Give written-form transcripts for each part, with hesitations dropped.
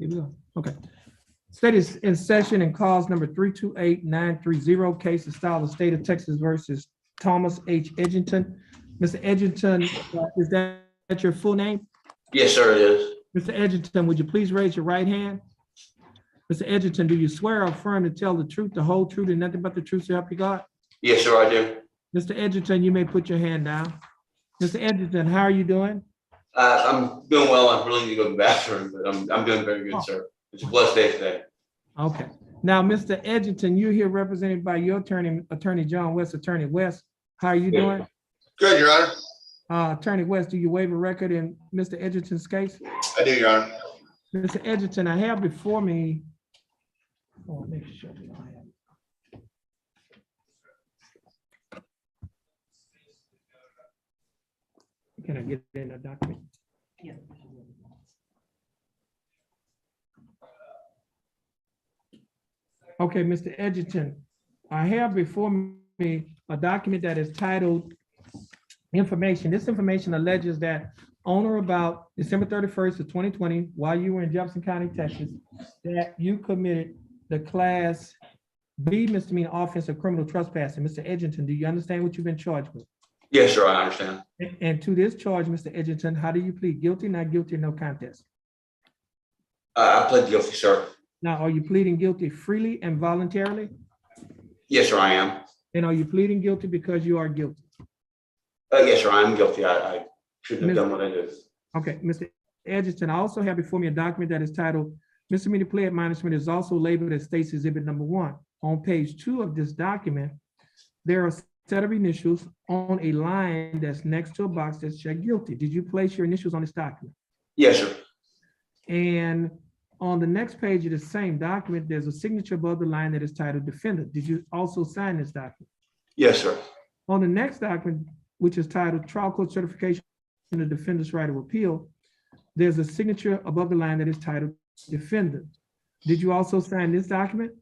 Here we go. Okay. State is in session and calls number 328930, case of style of state of Texas versus Thomas H. Edgington. Mr. Edgington, is that your full name? Yes, sir, it is. Mr. Edgington, would you please raise your right hand? Mr. Edgington, do you swear or affirm to tell the truth, the whole truth, and nothing but the truth to help you God? Yes, sir, I do. Mr. Edgington, you may put your hand down. Mr. Edgington, how are you doing? I'm doing well. I really need to go to the bathroom, but I'm doing very good, sir. It's a blessed day today. Okay. Now, Mr. Edgington, you're here represented by your attorney, Attorney John West, Attorney West. How are you doing? Good, Your Honor. Attorney West, do you waive a record in Mr. Edgington's case? I do, Your Honor. Mr. Edgington, I have before me. Oh, make sure we don't have. Can I get it in a document? Yeah. Okay, Mr. Edgington, I have before me a document that is titled information. This information alleges that on or about December 31st of 2020, while you were in Jefferson County, Texas, that you committed the Class B misdemeanor offense of criminal trespassing. Mr. Edgington, do you understand what you've been charged with? Yes, sir, I understand. And to this charge, Mr. Edgington, how do you plead? Guilty, not guilty, no contest? I pled guilty, sir. Now, are you pleading guilty freely and voluntarily? Yes, sir, I am. And are you pleading guilty because you are guilty? Yes, sir, I am guilty. I shouldn't have done what I did. Okay, Mr. Edgington, I also have before me a document that is titled Misdemeanor Plea Admonishment, is also labeled as State's Exhibit Number 1. On page 2 of this document, there are a set of initials on a line that's next to a box that's checked guilty. Did you place your initials on this document? Yes, sir. And on the next page of the same document, there's a signature above the line that is titled Defendant. Did you also sign this document? Yes, sir. On the next document, which is titled Trial Court Certification of Defendant's Right of Appeal, there's a signature above the line that is titled Defendant. Did you also sign this document?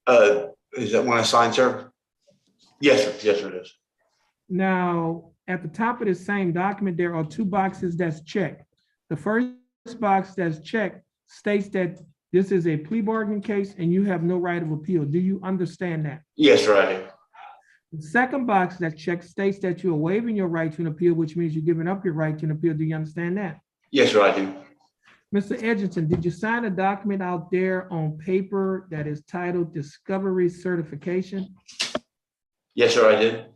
Is that one I signed, sir? Yes, sir. Yes, sir, it is. Now, at the top of the same document, there are 2 boxes that's checked. The first box that's checked states that this is a plea bargaining case and you have no right of appeal. Do you understand that? Yes, sir, I do. The second box that checked states that you are waiving your right to an appeal, which means you're giving up your right to an appeal. Do you understand that? Yes, sir, I do. Mr. Edgington, did you sign a document out there on paper that is titled Discovery Certification? Yes, sir, I did.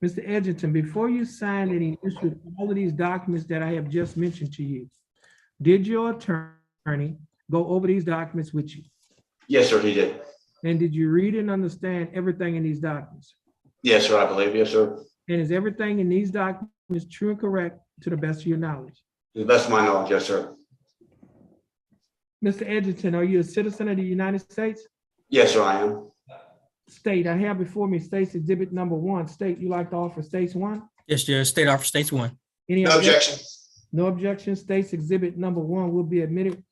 Mr. Edgington, before you signed and issued all of these documents that I have just mentioned to you, did your attorney go over these documents with you? Yes, sir, he did. And did you read and understand everything in these documents? Yes, sir, I believe. Yes, sir. And is everything in these documents true and correct to the best of your knowledge? To the best of my knowledge, yes, sir. Mr. Edgington, are you a citizen of the United States? Yes, sir, I am. State, I have before me State's Exhibit Number 1. State, you like to offer State's 1? Yes, Judge. State offer States 1. Any No objection. No objection. State's Exhibit Number 1 will be admitted.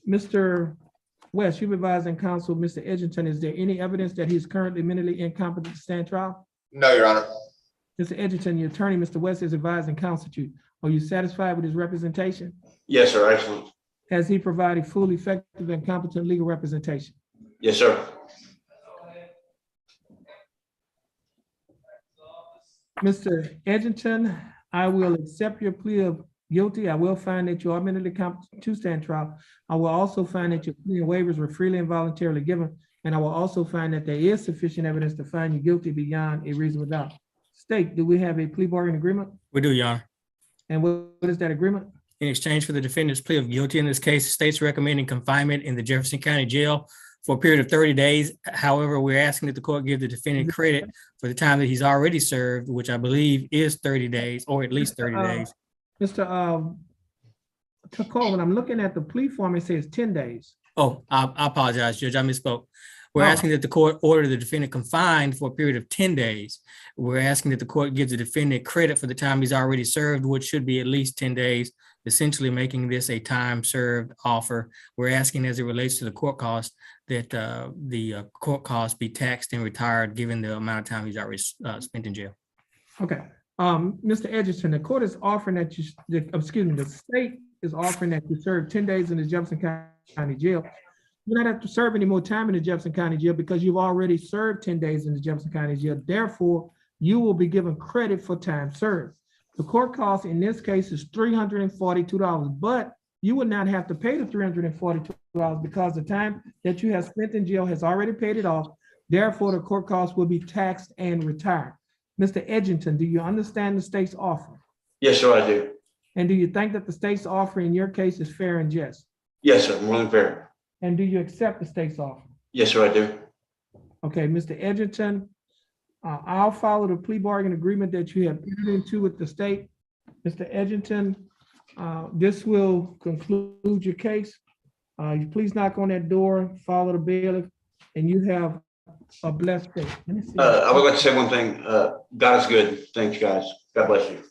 Mr. West, you've advised in counsel, Mr. Edgington, is there any evidence that he's currently mentally incompetent to stand trial? No, Your Honor. Mr. Edgington, your attorney, Mr. West, is advised in counsel to you. Are you satisfied with his representation? Yes, sir, excellent. Has he provided full, effective, and competent legal representation? Yes, sir. Mr. Edgington, I will accept your plea of guilty. I will find that you are mentally competent to stand trial. I will also find that your plea and waivers were freely and voluntarily given. And I will also find that there is sufficient evidence to find you guilty beyond a reasonable doubt. State, do we have a plea bargain agreement? We do, Your Honor. And what is that agreement? In exchange for the defendant's plea of guilty in this case, the state's recommending confinement in the Jefferson County Jail for a period of 30 days. However, we're asking that the court give the defendant credit for the time that he's already served, which I believe is 30 days or at least 30 days. Mr. Colvin, I'm looking at the plea form. It says 10 days. Oh, I apologize, Judge. I misspoke. We're Oh. asking that the court order the defendant confined for a period of 10 days. We're asking that the court gives the defendant credit for the time he's already served, which should be at least 10 days, essentially making this a time served offer. We're asking, as it relates to the court cost, that the court costs be taxed and retired given the amount of time he's already spent in jail. Okay. Mr. Edgerton, the court is offering that the state is offering that you serve 10 days in the Jefferson County Jail. You don't have to serve any more time in the Jefferson County Jail because you've already served 10 days in the Jefferson County Jail. Therefore, you will be given credit for time served. The court cost in this case is $342, but you would not have to pay the $342 because the time that you have spent in jail has already paid it off. Therefore, the court cost will be taxed and retired. Mr. Edgington, do you understand the state's offer? Yes, sir, I do. And do you think that the state's offer in your case is fair and just? Yes, sir, more than fair. And do you accept the state's offer? Yes, sir, I do. Okay, Mr. Edgington, I'll follow the plea bargain agreement that you have entered into with the state. Mr. Edgington, this will conclude your case. You please knock on that door, follow the bailiff, and you have a blessed day. Let me see. I would like to say one thing. God is good. Thanks, guys. God bless you.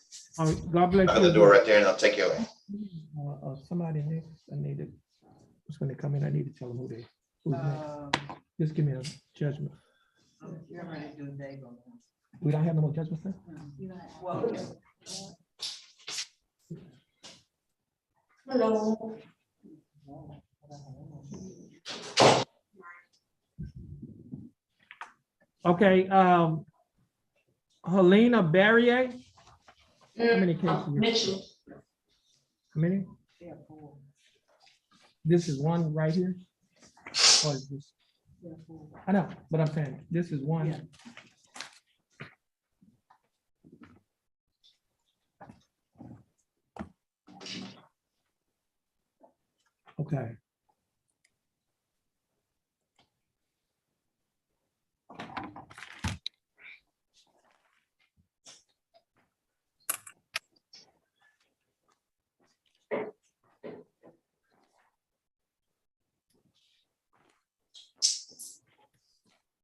God bless Open you. the door right there and I'll take you away. Somebody next, I need it. Just when they come in, I need to tell them who's next. Just give me a judgment. We don't have no more judgments, sir? Hello. Okay, Helena Barrier. How many cases? Mitchell. How many? This is one right here? Or is this? I know, but I'm saying, this is one. Okay.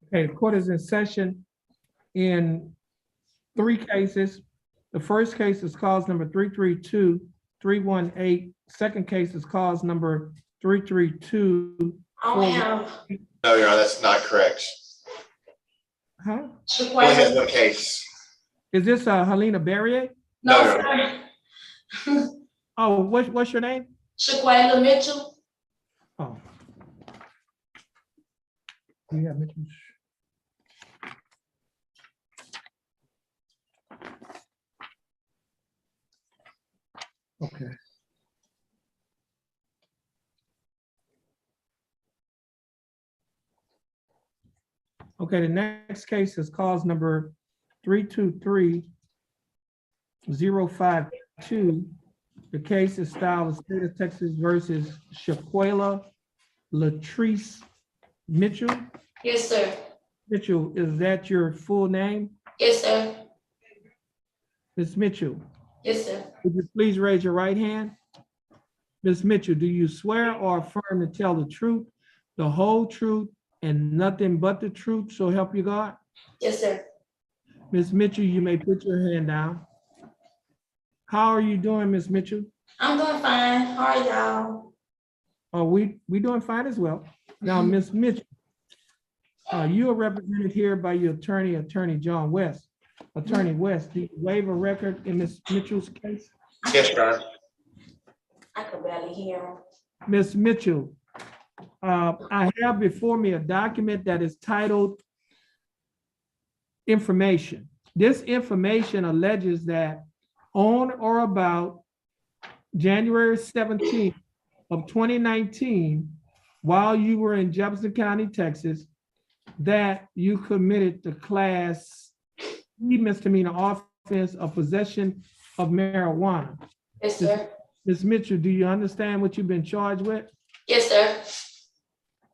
Okay, the court is in session in 3 cases. The first case is cause number 332-318. Second case is cause number 332. I don't have. No, Your Honor, that's not correct. Huh? Only has one case. Is this Helena Barrier? No, No, Your sir. Oh, what's your name? Shaquella Mitchell. Oh. Do you have Mitchell? Okay. Okay, the next case is cause number 323-052. The case is styled State of Texas versus Shaquella Latrice Mitchell. Yes, sir. Mitchell, is that your full name? Yes, sir. Ms. Mitchell, Yes, sir. would you please raise your right hand? Ms. Mitchell, do you swear or affirm to tell the truth, the whole truth, and nothing but the truth, so help you God? Yes, sir. Ms. Mitchell, you may put your hand down. How are you doing, Ms. Mitchell? I'm doing fine. How are y'all? Oh, we doing fine as well. Now, Ms. Mitchell, you are represented here by your attorney, Attorney John West. Attorney West, do you waive a record in Ms. Mitchell's case? Yes, Your Honor. I could barely hear him. Ms. Mitchell, I have before me a document that is titled Information. This information alleges that on or about January 17th of 2019, while you were in Jefferson County, Texas, that you committed the class E misdemeanor offense of possession of marijuana. Yes, sir. Ms. Mitchell, do you understand what you've been charged with? Yes, sir.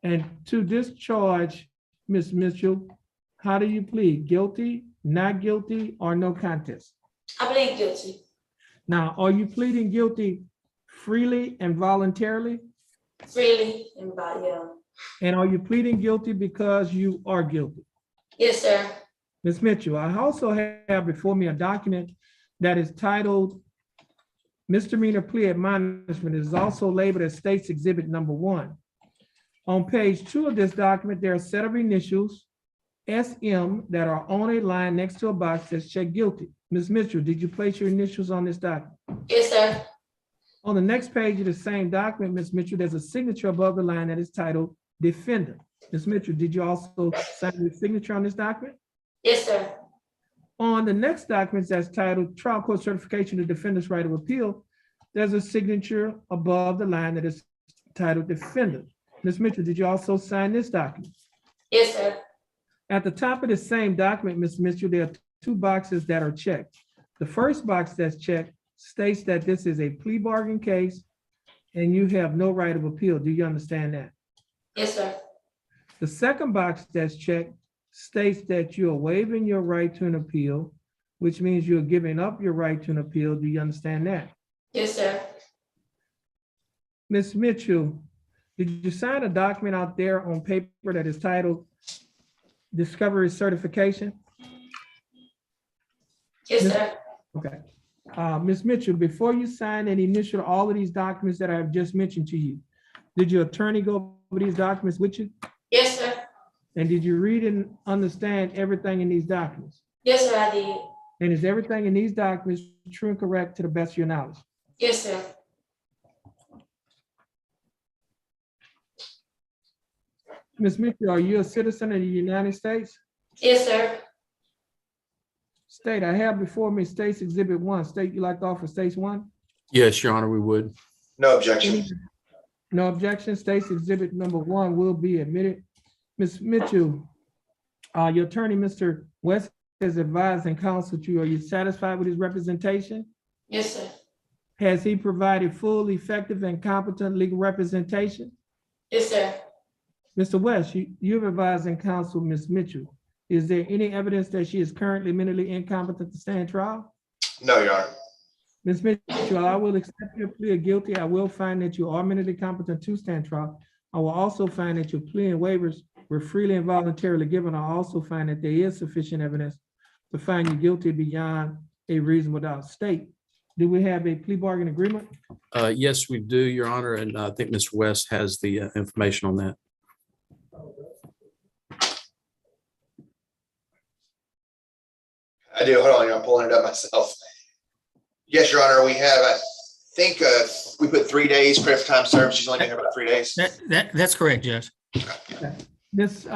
And to this charge, Ms. Mitchell, how do you plead? Guilty, not guilty, or no contest? I plead guilty. Now, are you pleading guilty freely and voluntarily? Freely and by, yeah. And are you pleading guilty because you are guilty? Yes, sir. Ms. Mitchell, I also have before me a document that is titled Misdemeanor Plea Admonishment. It is also labeled as State's Exhibit Number 1. On page 2 of this document, there are a set of initials, SM, that are on a line next to a box that says check guilty. Ms. Mitchell, did you place your initials on this document? Yes, sir. On the next page of the same document, Ms. Mitchell, there's a signature above the line that is titled defendant. Ms. Mitchell, did you also sign your signature on this document? Yes, sir. On the next document that's titled trial court certification of defendant's right of appeal, there's a signature above the line that is titled defendant. Ms. Mitchell, did you also sign this document? Yes, sir. At the top of the same document, Ms. Mitchell, there are two boxes that are checked. The first box that's checked states that this is a plea bargain case and you have no right of appeal. Do you understand that? Yes, sir. The second box that's checked states that you are waiving your right to an appeal, which means you're giving up your right to an appeal. Do you understand that? Yes, sir. Ms. Mitchell, did you sign a document out there on paper that is titled Discovery Certification? Yes, Yes. sir. Okay. Ms. Mitchell, before you sign and initial all of these documents that I've just mentioned to you, did your attorney go over these documents with you? Yes, sir. And did you read and understand everything in these documents? Yes, sir, I did. And is everything in these documents true and correct to the best of your knowledge? Yes, sir. Ms. Mitchell, are you a citizen of the United States? Yes, sir. State, I have before me State's Exhibit 1. State, you like to offer State's 1? Yes, Your Honor, we would. No objection. No objection. State's Exhibit number 1 will be admitted. Ms. Mitchell, your attorney, Mr. West, has advised and counseled you. Are you satisfied with his representation? Yes, sir. Has he provided full, effective, and competent legal representation? Yes, sir. Mr. West, you've advised and counseled Ms. Mitchell. Is there any evidence that she is currently mentally incompetent to stand trial? No, Your Honor. Ms. Mitchell, I will accept your plea of guilty. I will find that you are mentally competent to stand trial. I will also find that your plea and waivers were freely and voluntarily given. I also find that there is sufficient evidence to find you guilty beyond a reasonable doubt. State, do we have a plea bargain agreement? Yes, we do, Your Honor, and I think Mr. West has the information on that. I do. Hold on, I'm pulling it up myself. Yes, Your Honor, we have, I think, we put 3 days credit for time served. She's only been here about 3 days. That's correct, Judge. Ms.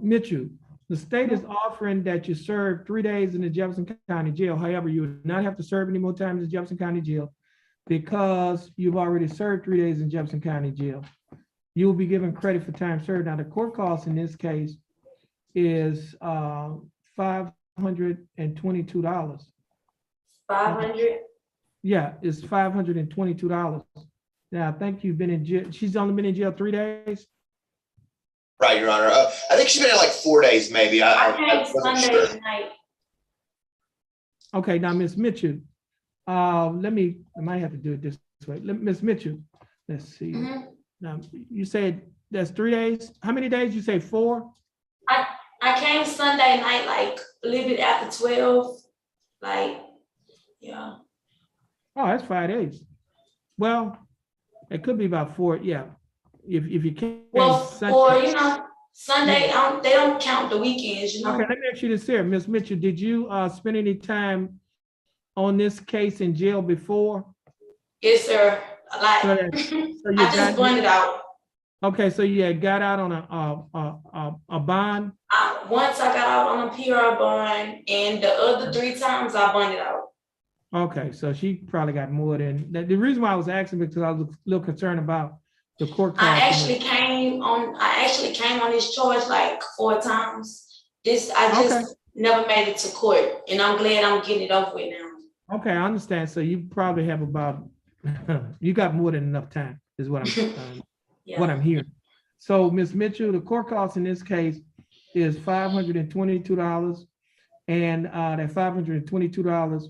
Mitchell, the state is offering that you serve 3 days in the Jefferson County Jail. However, you would not have to serve any more time in the Jefferson County Jail because you've already served 3 days in Jefferson County Jail. You will be given credit for time served. Now, the court cost in this case is $522. 500. Yeah, it's $522. Now, I think you've been in jail. She's only been in jail 3 days. Right, Your Honor. I think she's been in like 4 days, maybe. I I came wasn't Sunday sure. night. Okay, now, Ms. Mitchell, I might have to do it this way. Ms. Mitchell, let's see. Mhm. Now, you said that's 3 days. How many days? You say 4? I came Sunday night, like a little bit after 12. Like, yeah. Oh, that's 5 days. Well, it could be about 4, yeah. If you can't. Well, or, Sunday, they don't count the weekends, Okay, let me ask you this here. Ms. Mitchell, did you spend any time on this case in jail before? Yes, sir. Like, So I you just got- blended out. Okay, so you had got out on a bond? Once I got out on a PR bond, and the other 3 times I bonded out. Okay, so she probably got more than, the reason why I was asking because I was a little concerned about the court cost. I actually came on this charge like 4 times. I just never made it to court, and I'm glad I'm getting it over with now. Okay, I understand. So you probably have about, you got more than enough time, is what Yeah. what I'm hearing. So, Ms. Mitchell, the court cost in this case is $522, and that $522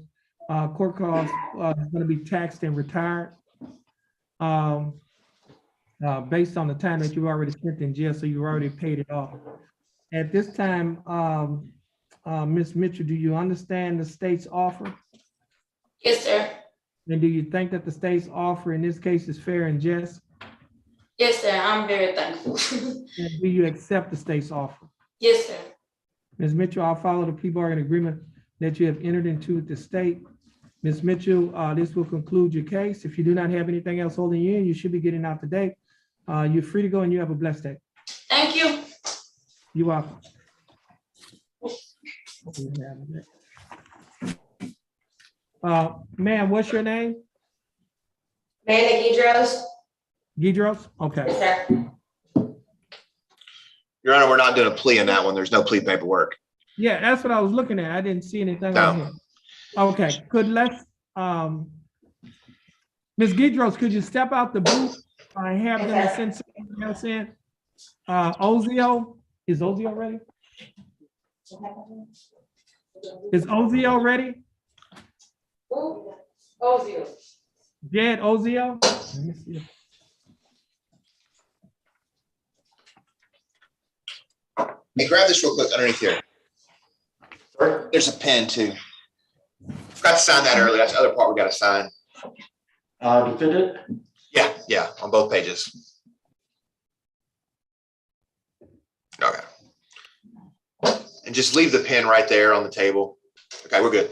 court cost is going to be taxed and retired based on the time that you've already spent in jail, so you already paid it off. At this time, Ms. Mitchell, do you understand the state's offer? Yes, sir. And do you think that the state's offer in this case is fair and just? Yes, sir. I'm very thankful. And do you accept the state's offer? Yes, sir. Ms. Mitchell, I'll follow the plea bargain agreement that you have entered into with the state. Ms. Mitchell, this will conclude your case. If you do not have anything else holding you in, you should be getting out today. You're free to go and you have a blessed day. Thank you. You're welcome. Ma'am, what's your name? Amanda Gidros. Gidros? Okay. Yes, sir. Your Honor, we're not doing a plea in that one. There's no plea paperwork. Yeah, that's what I was looking at. I didn't see anything No. on here. Okay, let's, Ms. Gidros, could you step out the booth? I have them to send something else in. Ozio, is Ozio ready? Is Ozio ready? Ozio. Jed Ozio? Let me see. Hey, grab this real quick underneath here. There's a pen too. Forgot to sign that earlier. That's the other part we got to sign. Defendant? Yeah, on both pages. Okay. And just leave the pen right there on the table. Okay, we're good.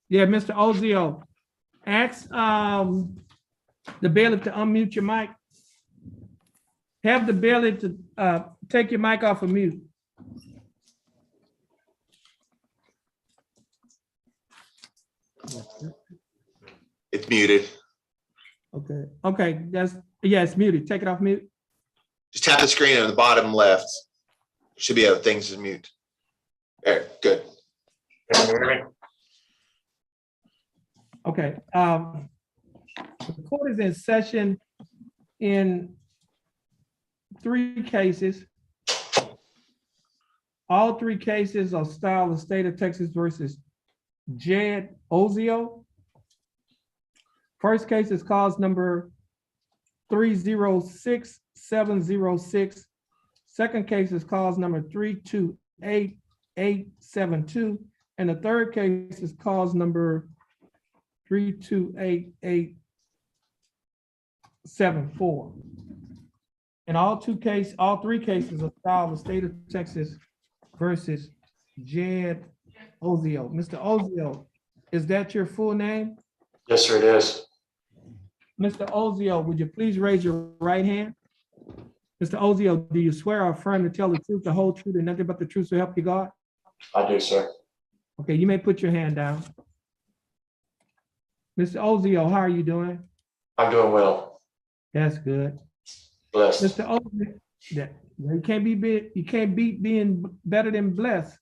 Yeah, Mr. Ozio, ask the bailiff to unmute your mic. Have the bailiff to take your mic off of mute. It's muted. Okay, it's muted. Take it off mute. Just tap the screen on the bottom left. Should be other things to mute. There, good. Okay, the court is in session in 3 cases. All 3 cases are styled the state of Texas versus Jed Ozio. First case is cause number 306706. Second case is cause number 3288872. And the third case is cause number 3288874. And all 3 cases are styled the state of Texas versus Jed Ozio. Mr. Ozio, is that your full name? Yes, sir, it is. Mr. Ozio, would you please raise your right hand? Mr. Ozio, do you swear or affirm to tell the truth, the whole truth, and nothing but the truth to help you God? I do, sir. Okay, you may put your hand down. Mr. Ozio, how are you doing? I'm doing well. That's good. Blessed. Mr. Ozio, you can't beat being better than blessed.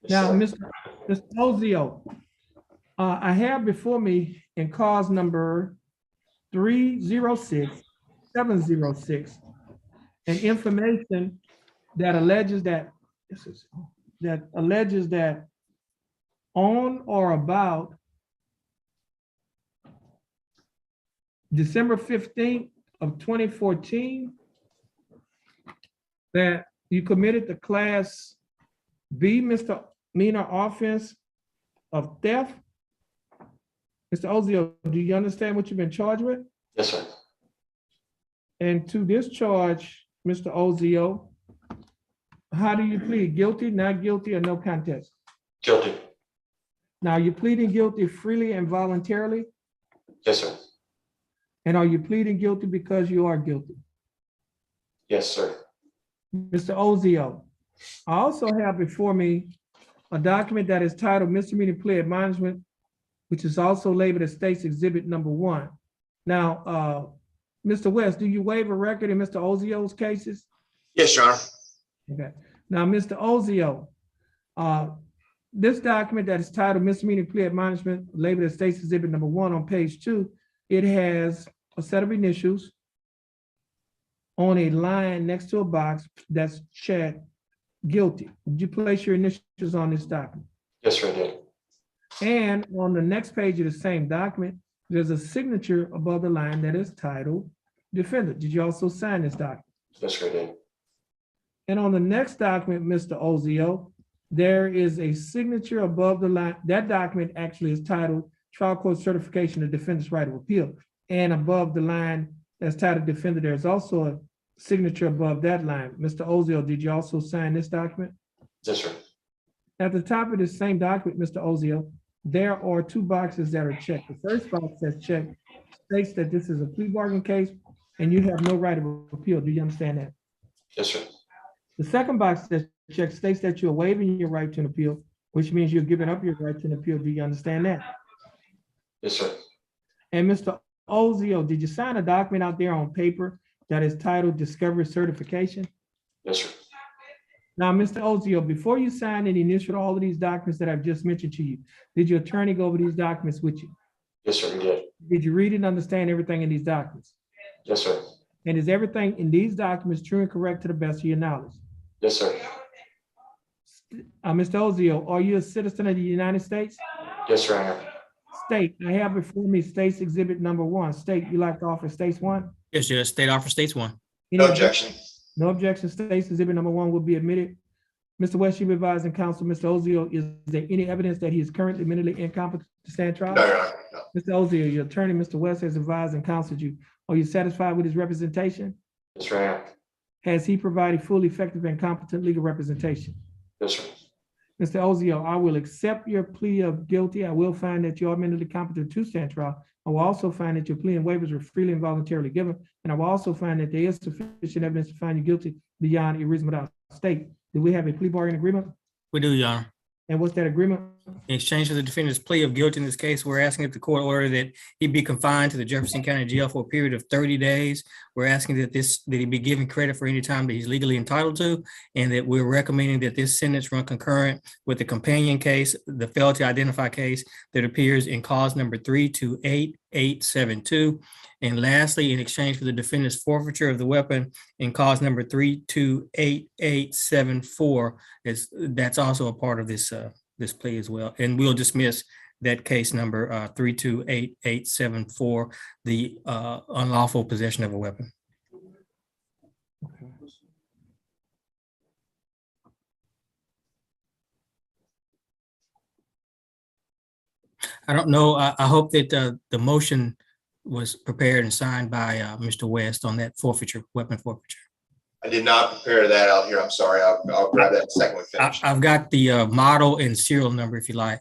Yes, Now, sir. Mr. Ozio, I have before me in cause number 306706 an information that alleges that on or about December 15th of 2014, that you committed the class B misdemeanor offense of theft. Mr. Ozio, do you understand what you've been charged with? Yes, sir. And to this charge, Mr. Ozio, how do you plead? Guilty, not guilty, or no contest? Guilty. Now, you're pleading guilty freely and voluntarily? Yes, sir. And are you pleading guilty because you are guilty? Yes, sir. Mr. Ozio, I also have before me a document that is titled Misdemeanor Plea Admonishment, which is also labeled as State's Exhibit Number 1. Now, Mr. West, do you waive a record in Mr. Ozio's cases? Yes, Your Honor. Okay. Now, Mr. Ozio, this document that is titled Misdemeanor Plea Admonishment, labeled as State's Exhibit Number 1 on page 2, it has a set of initials on a line next to a box that's checked guilty. Did you place your initials on this document? Yes, sir, I did. And on the next page of the same document, there's a signature above the line that is titled defendant. Did you also sign this document? Yes, sir, I did. And on the next document, Mr. Ozio, there is a signature above the line. That document actually is titled Trial Court Certification of Defendant's Right of Appeal. And above the line that's titled defendant, there's also a signature above that line. Mr. Ozio, did you also sign this document? Yes, sir. At the top of this same document, Mr. Ozio, there are two boxes that are checked. The first box that's checked states that this is a plea bargain case and you have no right of appeal. Do you understand that? Yes, sir. The second box that's checked states that you're waiving your right to an appeal, which means you're giving up your right to an appeal. Do you understand that? Yes, sir. And Mr. Ozio, did you sign a document out there on paper that is titled Discovery Certification? Yes, sir. Now, Mr. Ozio, before you signed and initialed all of these documents that I've just mentioned to you, did your attorney go over these documents with you? Yes, sir, we did. Did you read and understand everything in these documents? Yes, sir. And is everything in these documents true and correct to the best of your knowledge? Yes, sir. Mr. Ozio, are you a citizen of the United States? Yes, sir, I am. State, I have before me State's Exhibit Number 1. State, you like to offer States 1? Yes, Judge. State offer states one. Any No objection. No objection. State's Exhibit Number 1 will be admitted. Mr. West, you advising counsel, Mr. Ozio, is there any evidence that he is currently mentally incompetent to stand trial? No, Your Honor, no. Mr. Ozio, your attorney, Mr. West, has advised and counseled you. Are you satisfied with his representation? Yes, sir, I am. Has he provided full, effective, and competent legal representation? Yes, sir. Mr. Ozio, I will accept your plea of guilty. I will find that you are mentally competent to stand trial. I will also find that your plea and waivers were freely and voluntarily given. And I will also find that there is sufficient evidence to find you guilty beyond a reasonable doubt. State, do we have a plea bargain agreement? We do, Your Honor. And what's that agreement? In exchange for the defendant's plea of guilty in this case, we're asking that the court order that he be confined to the Jefferson County Jail for a period of 30 days. We're asking that he be given credit for any time that he's legally entitled to, and that we're recommending that this sentence run concurrent with the companion case, the failed to identify case that appears in cause number 328872. And lastly, in exchange for the defendant's forfeiture of the weapon in cause number 328874, that's also a part of this this plea as well. And we'll dismiss that case number 328874, the unlawful possession of a weapon. I don't know. I hope that the motion was prepared and signed by Mr. West on that forfeiture, weapon forfeiture. I did not prepare that out here. I'm sorry. I'll grab that in a second when we finish. I've got the model and serial number if you like.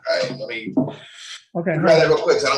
All right, let me Okay. grab that real quick, 'cause I don't